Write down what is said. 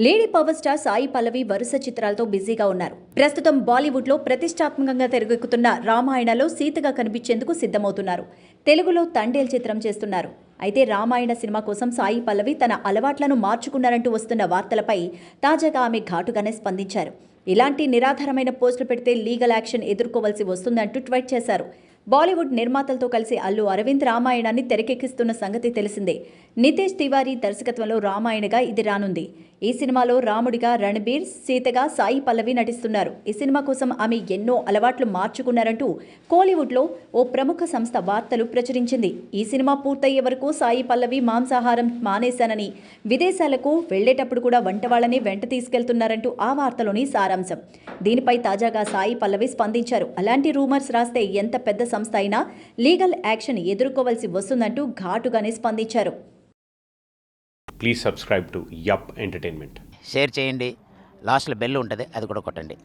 Lady power star Sai Pallavi వరుస చిత్రాలతో బిజీగా ఉన్నారు. ప్రస్తుతం బాలీవుడ్ లో ప్రతిష్టాత్మకంగా తెరకెక్కుతున్న రామాయణలో సీతగా కనిపించేందుకు సిద్ధమవుతున్నారు. తెలుగులో తండేల్ చిత్రం చేస్తున్నారు. అయితే రామాయణ సినిమా కోసం సాయి పల్లవి తన అలవాట్లను మార్చుకున్నారంటూ వస్తున్న వార్తలపై తాజాగా ఆమె ఘాటుగానే స్పందించారు. ఇలాంటి నిరాధారమైన పోస్టులు పెడితే లీగల్ యాక్షన్ ఎదుర్కోవాల్సి వస్తుందంటూ ట్వీట్ చేశారు. బాలీవుడ్ నిర్మాతలతో కలిసి అల్లు అరవింద్ రామాయణాన్ని తెరకెక్కిస్తున్న సంగతి తెలిసిందే. నితేష్ తివారీ దర్శకత్వంలో రామాయణగా ఇది రానుంది. ఈ సినిమాలో రాముడిగా రణబీర్, సీతగా సాయి పల్లవి నటిస్తున్నారు. ఈ సినిమా కోసం ఆమె ఎన్నో అలవాట్లు మార్చుకున్నారంటూ కోలీవుడ్లో ఓ ప్రముఖ సంస్థ వార్తలు ప్రచురించింది. ఈ సినిమా పూర్తయ్యే వరకు సాయి పల్లవి మాంసాహారం మానేశానని, విదేశాలకు వెళ్లేటప్పుడు కూడా వంటవాళ్లని వెంట తీసుకెళ్తున్నారంటూ ఆ వార్తలోని సారాంశం. దీనిపై తాజాగా సాయి పల్లవి స్పందించారు. అలాంటి రూమర్స్ రాస్తే ఎంత పెద్ద సంస్థ అయినా లీగల్ యాక్షన్ ఎదుర్కోవాల్సి వస్తుందంటూ ఘాటుగానే స్పందించారు. Please subscribe to yup entertainment. Share చేయండి, లాస్ట్లో బెల్ ఉంటుంది, అది కూడా కొట్టండి.